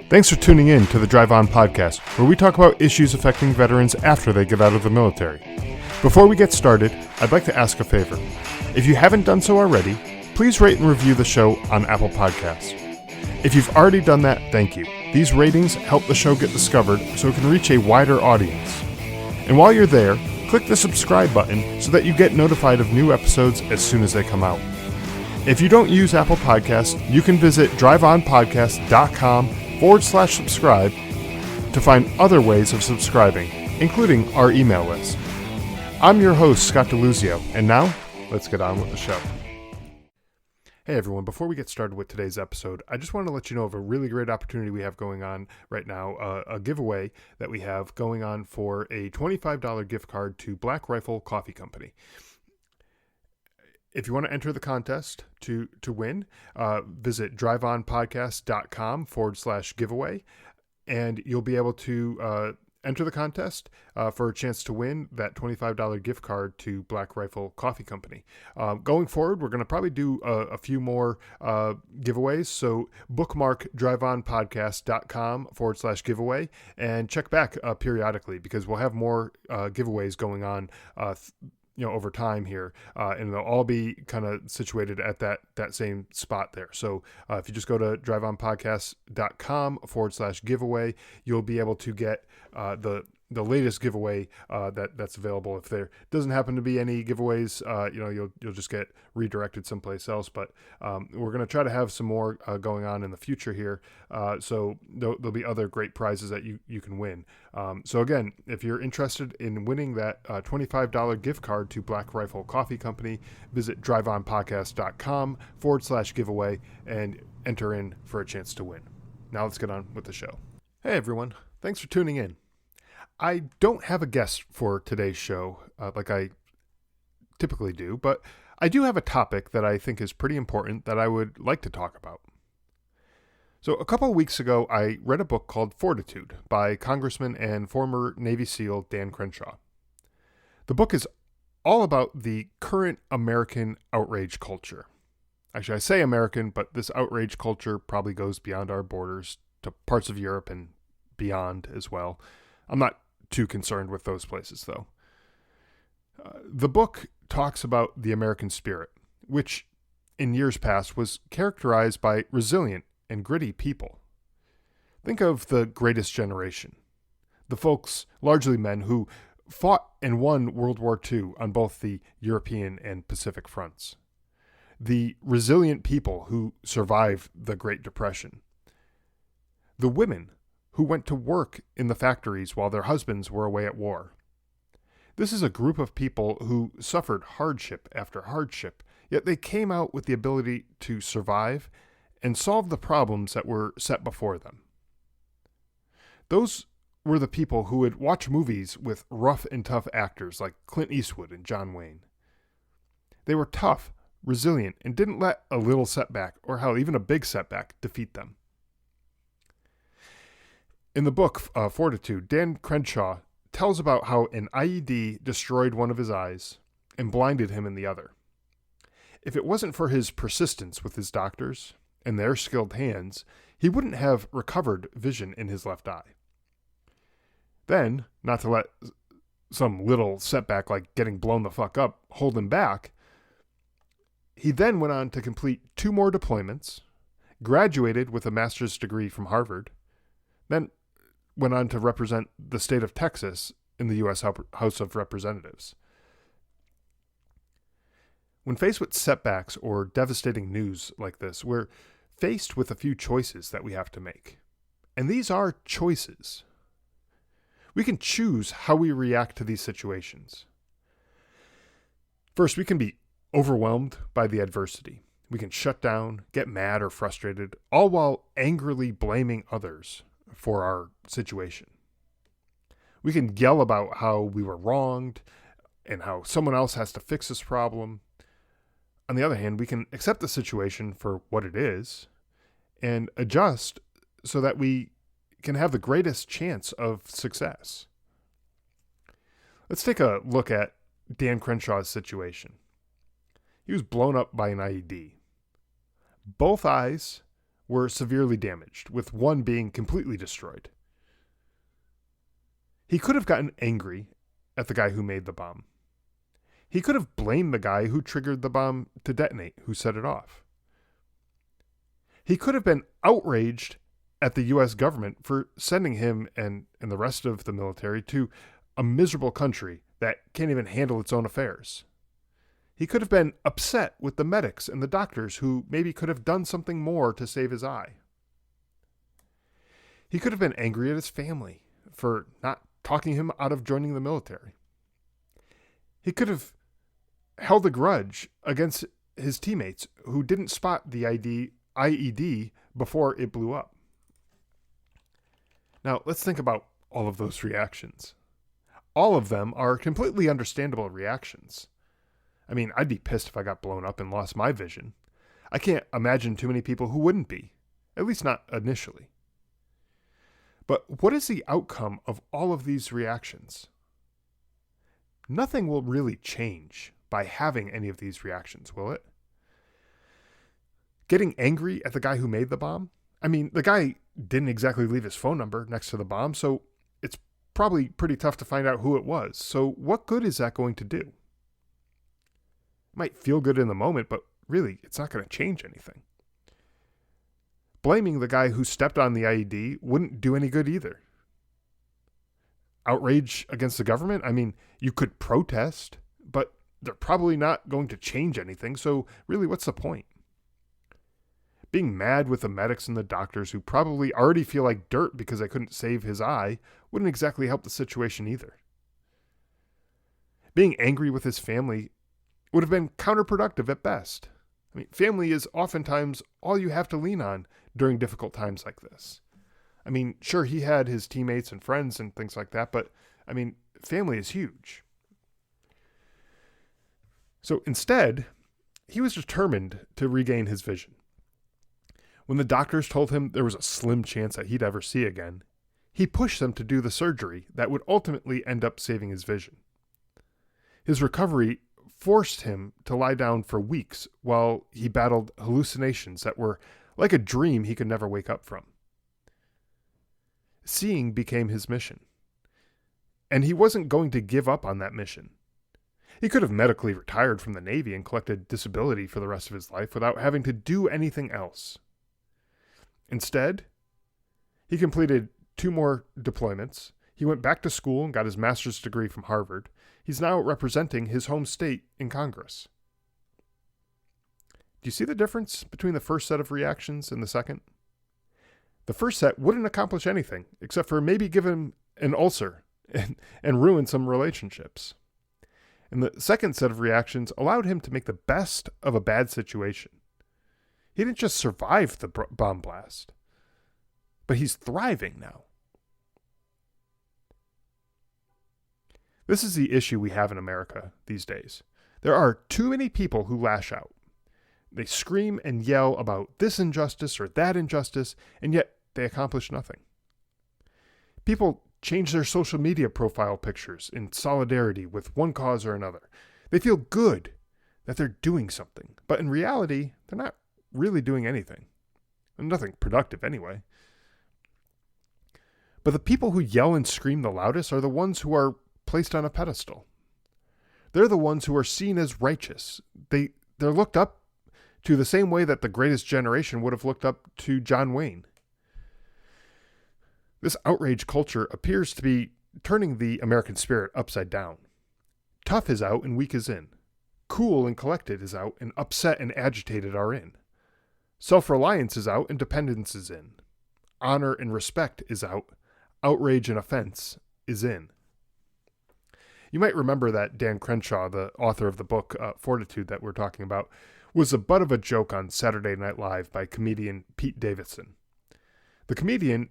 Thanks for tuning in to the Drive On podcast, where we talk about issues affecting veterans after they get out of the military. Before we get started, I'd like to ask a favor. If you haven't done so already, please rate and review the show on Apple Podcasts. If you've already done that, thank you. These ratings help the show get discovered so it can reach a wider audience. And while you're there, click the subscribe button so that you get notified of new episodes as soon as they come out. If you don't use Apple Podcasts, you can visit driveonpodcast.com/subscribe to find other ways of subscribing, including our email list. I'm your host, Scott DeLuzio, and now, let's get on with the show. Hey everyone, before we get started with today's episode, I just want to let you know of a really great opportunity we have going on right now, a giveaway that we have going on for a $25 gift card to Black Rifle Coffee Company. If you want to enter the contest to win, visit driveonpodcast.com/giveaway, and you'll be able to enter the contest for a chance to win that $25 gift card to Black Rifle Coffee Company. Going forward, we're going to probably do a few more giveaways, so bookmark driveonpodcast.com/giveaway and check back periodically, because we'll have more giveaways going on over time here, and they'll all be kind of situated at that same spot there. So if you just go to driveonpodcast.com/giveaway, you'll be able to get the latest giveaway that's available. If there doesn't happen to be any giveaways, you'll just get redirected someplace else. But we're going to try to have some more going on in the future here. So there'll be other great prizes that you can win. So again, if you're interested in winning that $25 gift card to Black Rifle Coffee Company, visit driveonpodcast.com/giveaway and enter in for a chance to win. Now let's get on with the show. Hey everyone, thanks for tuning in. I don't have a guest for today's show like I typically do, but I do have a topic that I think is pretty important that I would like to talk about. So a couple of weeks ago, I read a book called Fortitude by Congressman and former Navy SEAL Dan Crenshaw. The book is all about the current American outrage culture. Actually, I say American, but this outrage culture probably goes beyond our borders to parts of Europe and beyond as well. I'm not too concerned with those places, though. The book talks about the American spirit, which in years past was characterized by resilient and gritty people. Think of the Greatest Generation, the folks, largely men, who fought and won World War II on both the European and Pacific fronts. The resilient people who survived the Great Depression. The women who went to work in the factories while their husbands were away at war. This is a group of people who suffered hardship after hardship, yet they came out with the ability to survive and solve the problems that were set before them. Those were the people who would watch movies with rough and tough actors like Clint Eastwood and John Wayne. They were tough, resilient, and didn't let a little setback, or hell, even a big setback, defeat them. In the book, Fortitude, Dan Crenshaw tells about how an IED destroyed one of his eyes and blinded him in the other. If it wasn't for his persistence with his doctors and their skilled hands, he wouldn't have recovered vision in his left eye. Then, not to let some little setback like getting blown the fuck up hold him back, he then went on to complete 2 more deployments, graduated with a master's degree from Harvard, then went on to represent the state of Texas in the U.S. House of Representatives. When faced with setbacks or devastating news like this, we're faced with a few choices that we have to make. And these are choices. We can choose how we react to these situations. First, we can be overwhelmed by the adversity. We can shut down, get mad or frustrated, all while angrily blaming others for our situation. We can yell about how we were wronged and how someone else has to fix this problem. On the other hand, we can accept the situation for what it is and adjust so that we can have the greatest chance of success. Let's take a look at Dan Crenshaw's situation. He was blown up by an IED. Both eyes were severely damaged, with one being completely destroyed. He could have gotten angry at the guy who made the bomb. He could have blamed the guy who triggered the bomb to detonate, who set it off. He could have been outraged at the U.S. government for sending him and the rest of the military to a miserable country that can't even handle its own affairs. He could have been upset with the medics and the doctors who maybe could have done something more to save his eye. He could have been angry at his family for not talking him out of joining the military. He could have held a grudge against his teammates who didn't spot the IED before it blew up. Now, let's think about all of those reactions. All of them are completely understandable reactions. I mean, I'd be pissed if I got blown up and lost my vision. I can't imagine too many people who wouldn't be, at least not initially. But what is the outcome of all of these reactions? Nothing will really change by having any of these reactions, will it? Getting angry at the guy who made the bomb? I mean, the guy didn't exactly leave his phone number next to the bomb, so it's probably pretty tough to find out who it was. So what good is that going to do? It might feel good in the moment, but really, it's not going to change anything. Blaming the guy who stepped on the IED wouldn't do any good either. Outrage against the government? I mean, you could protest, but they're probably not going to change anything, so really, what's the point? Being mad with the medics and the doctors who probably already feel like dirt because they couldn't save his eye wouldn't exactly help the situation either. Being angry with his family would have been counterproductive at best. I mean, family is oftentimes all you have to lean on during difficult times like this. I mean, sure, he had his teammates and friends and things like that, but I mean, family is huge. So instead, he was determined to regain his vision. When the doctors told him there was a slim chance that he'd ever see again, he pushed them to do the surgery that would ultimately end up saving his vision. His recovery forced him to lie down for weeks while he battled hallucinations that were like a dream he could never wake up from. Seeing became his mission, and he wasn't going to give up on that mission. He could have medically retired from the Navy and collected disability for the rest of his life without having to do anything else. Instead, he completed 2 more deployments. He went back to school and got his master's degree from Harvard. He's now representing his home state in Congress. Do you see the difference between the first set of reactions and the second? The first set wouldn't accomplish anything except for maybe give him an ulcer and ruin some relationships. And the second set of reactions allowed him to make the best of a bad situation. He didn't just survive the bomb blast, but he's thriving now. This is the issue we have in America these days. There are too many people who lash out. They scream and yell about this injustice or that injustice, and yet they accomplish nothing. People change their social media profile pictures in solidarity with one cause or another. They feel good that they're doing something, but in reality, they're not really doing anything. And nothing productive anyway. But the people who yell and scream the loudest are the ones who are placed on a pedestal. They're the ones who are seen as righteous. They're looked up to the same way that the greatest generation would have looked up to John Wayne. This outrage culture appears to be turning the American spirit upside down. Tough is out and weak is in. Cool and collected is out and upset and agitated are in. Self-reliance is out and dependence is in. Honor and respect is out. Outrage and offense is in. You might remember that Dan Crenshaw, the author of the book Fortitude that we're talking about, was the butt of a joke on Saturday Night Live by comedian Pete Davidson. The comedian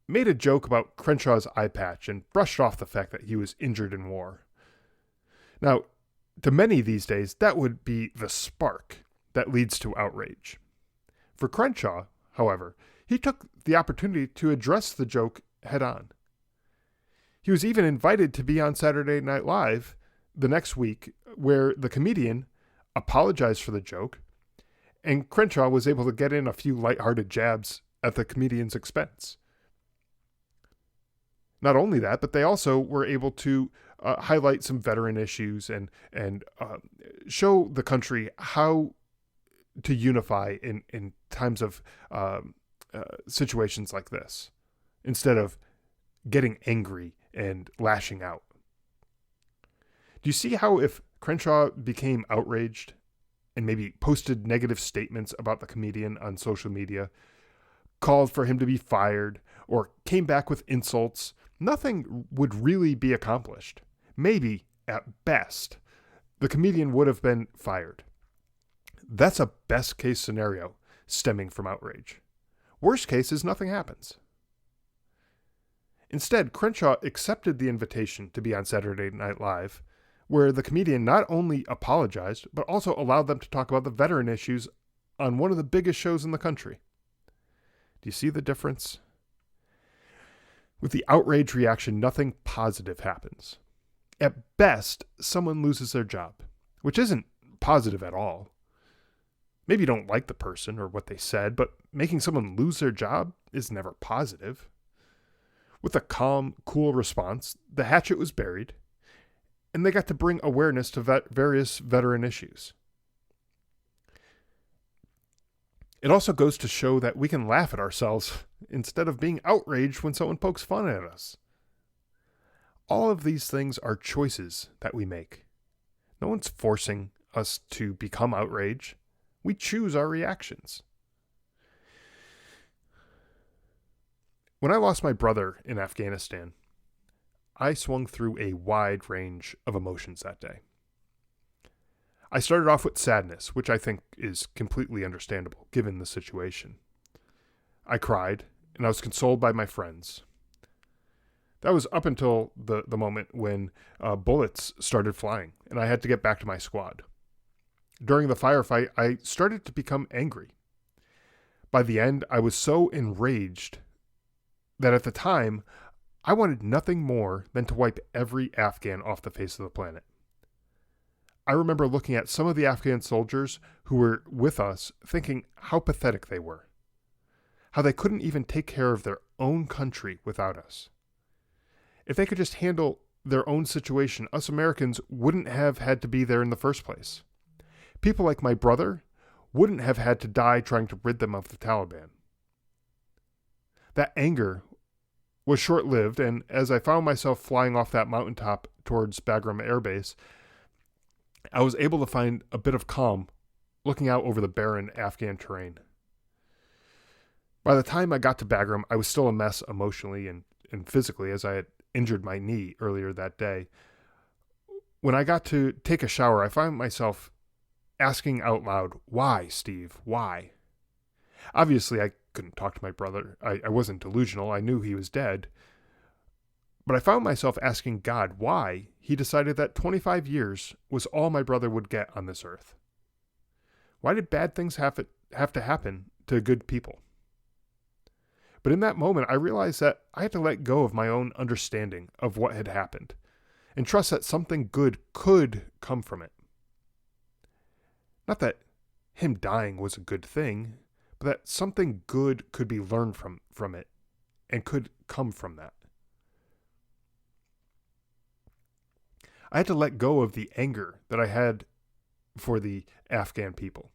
made a joke about Crenshaw's eye patch and brushed off the fact that he was injured in war. Now, to many these days, that would be the spark that leads to outrage. For Crenshaw, however, he took the opportunity to address the joke head on. He was even invited to be on Saturday Night Live the next week, where the comedian apologized for the joke And Crenshaw was able to get in a few lighthearted jabs at the comedian's expense. Not only that, but they also were able to highlight some veteran issues and show the country how to unify in times of situations like this, instead of getting angry and lashing out. Do you see how if Crenshaw became outraged and maybe posted negative statements about the comedian on social media, called for him to be fired, or came back with insults, nothing would really be accomplished. Maybe, at best, the comedian would have been fired. That's a best case scenario stemming from outrage. Worst case is nothing happens. Instead, Crenshaw accepted the invitation to be on Saturday Night Live, where the comedian not only apologized, but also allowed them to talk about the veteran issues on one of the biggest shows in the country. Do you see the difference? With the outrage reaction, nothing positive happens. At best, someone loses their job, which isn't positive at all. Maybe you don't like the person or what they said, but making someone lose their job is never positive. With a calm, cool response, the hatchet was buried, and they got to bring awareness to various veteran issues. It also goes to show that we can laugh at ourselves instead of being outraged when someone pokes fun at us. All of these things are choices that we make. No one's forcing us to become outraged. We choose our reactions. When I lost my brother in Afghanistan, I swung through a wide range of emotions that day. I started off with sadness, which I think is completely understandable given the situation. I cried, and I was consoled by my friends. That was up until the moment when bullets started flying, and I had to get back to my squad. During the firefight, I started to become angry. By the end, I was so enraged that at the time, I wanted nothing more than to wipe every Afghan off the face of the planet. I remember looking at some of the Afghan soldiers who were with us thinking how pathetic they were. How they couldn't even take care of their own country without us. If they could just handle their own situation, us Americans wouldn't have had to be there in the first place. People like my brother wouldn't have had to die trying to rid them of the Taliban. That anger was short-lived, and as I found myself flying off that mountaintop towards Bagram Air Base, I was able to find a bit of calm looking out over the barren Afghan terrain. By the time I got to Bagram, I was still a mess emotionally and physically, as I had injured my knee earlier that day. When I got to take a shower, I found myself asking out loud, "Why, Steve? Why?" Obviously, I couldn't talk to my brother. I wasn't delusional. I knew he was dead. But I found myself asking God why he decided that 25 years was all my brother would get on this earth. Why did bad things have to happen to good people? But in that moment, I realized that I had to let go of my own understanding of what had happened and trust that something good could come from it. Not that him dying was a good thing, but that something good could be learned from it and could come from that. I had to let go of the anger that I had for the Afghan people.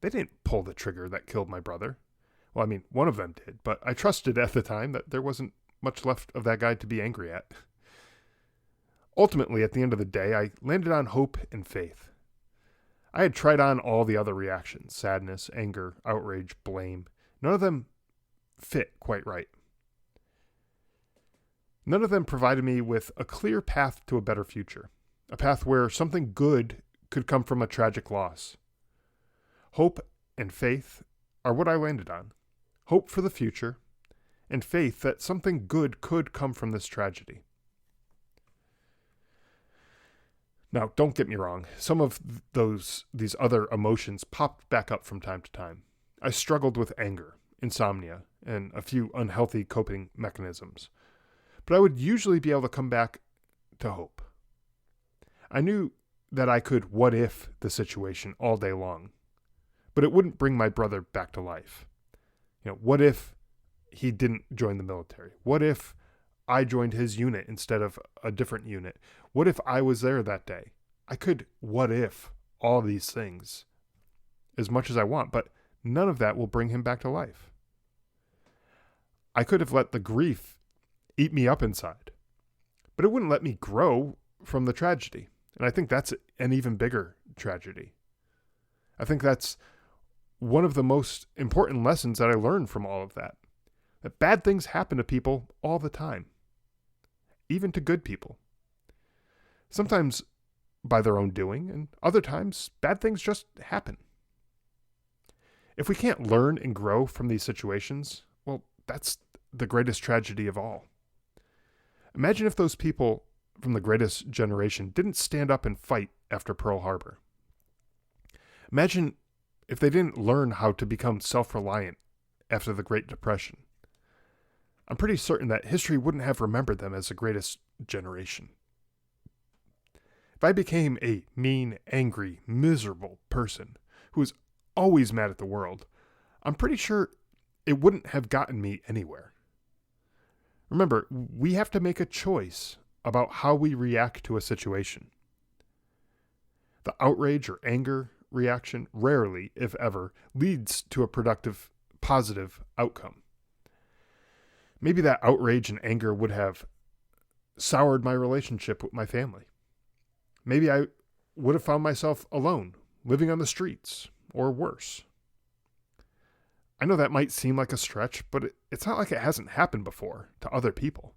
They didn't pull the trigger that killed my brother. Well, I mean, one of them did, but I trusted at the time that there wasn't much left of that guy to be angry at. Ultimately, at the end of the day, I landed on hope and faith. I had tried on all the other reactions: sadness, anger, outrage, blame. None of them fit quite right. None of them provided me with a clear path to a better future, a path where something good could come from a tragic loss. Hope and faith are what I landed on. Hope for the future, and faith that something good could come from this tragedy. Now, don't get me wrong. Some of these other emotions popped back up from time to time. I struggled with anger, insomnia, and a few unhealthy coping mechanisms. But I would usually be able to come back to hope. I knew that I could what if the situation all day long. but it wouldn't bring my brother back to life. What if he didn't join the military? What if I joined his unit instead of a different unit? What if I was there that day? I could what if all these things as much as I want, but none of that will bring him back to life. I could have let the grief eat me up inside, but it wouldn't let me grow from the tragedy. And I think that's an even bigger tragedy. I think that's one of the most important lessons that I learned from all of that. That bad things happen to people all the time, even to good people. Sometimes by their own doing, and other times bad things just happen. If we can't learn and grow from these situations, well, that's the greatest tragedy of all. Imagine if those people from the greatest generation didn't stand up and fight after Pearl Harbor. Imagine if they didn't learn how to become self-reliant after the Great Depression. I'm pretty certain that history wouldn't have remembered them as the greatest generation. If I became a mean, angry, miserable person who was always mad at the world, I'm pretty sure it wouldn't have gotten me anywhere. Remember, we have to make a choice about how we react to a situation. The outrage or anger reaction rarely, if ever, leads to a productive, positive outcome. Maybe that outrage and anger would have soured my relationship with my family. Maybe I would have found myself alone, living on the streets, or worse. I know that might seem like a stretch, but it's not like it hasn't happened before to other people.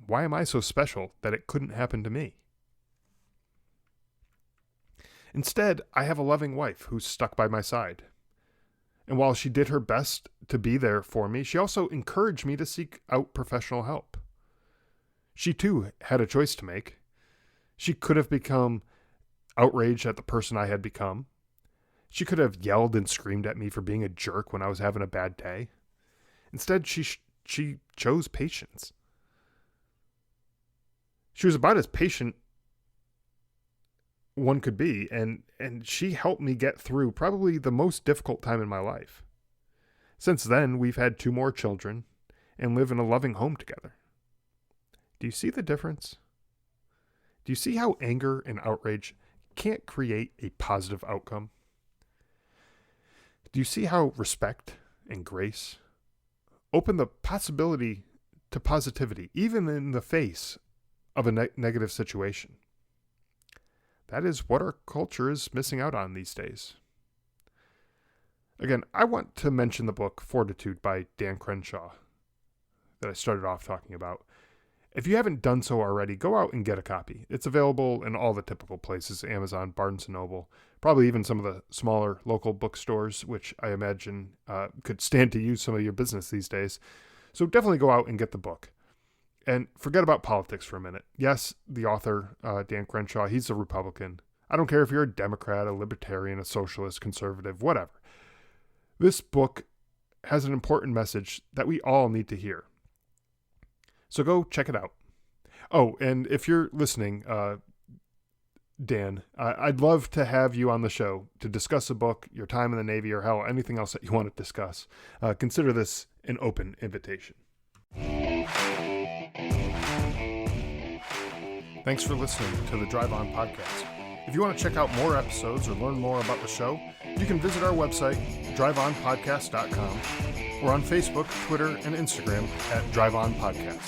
Why am I so special that it couldn't happen to me? Instead, I have a loving wife who's stuck by my side. And while she did her best to be there for me, she also encouraged me to seek out professional help. She too had a choice to make. She could have become outraged at the person I had become. She could have yelled and screamed at me for being a jerk when I was having a bad day. Instead, she chose patience. She was about as patient one could be, and she helped me get through probably the most difficult time in my life. Since then, we've had 2 more children and live in a loving home together. Do you see the difference? Do you see how anger and outrage can't create a positive outcome? Do you see how respect and grace open the possibility to positivity, even in the face of a negative situation? That is what our culture is missing out on these days. Again, I want to mention the book Fortitude by Dan Crenshaw that I started off talking about. If you haven't done so already, go out and get a copy. It's available in all the typical places, Amazon, Barnes & Noble, probably even some of the smaller local bookstores, which I imagine could stand to use some of your business these days. So definitely go out and get the book. And forget about politics for a minute. Yes, the author, Dan Crenshaw, he's a Republican. I don't care if you're a Democrat, a Libertarian, a Socialist, Conservative, whatever. This book has an important message that we all need to hear. So go check it out. Oh, and if you're listening, Dan, I'd love to have you on the show to discuss a book, your time in the Navy, or hell, anything else that you want to discuss. Consider this an open invitation. Thanks for listening to the Drive On Podcast. If you want to check out more episodes or learn more about the show, you can visit our website, driveonpodcast.com, or on Facebook, Twitter, and Instagram at Drive On Podcast.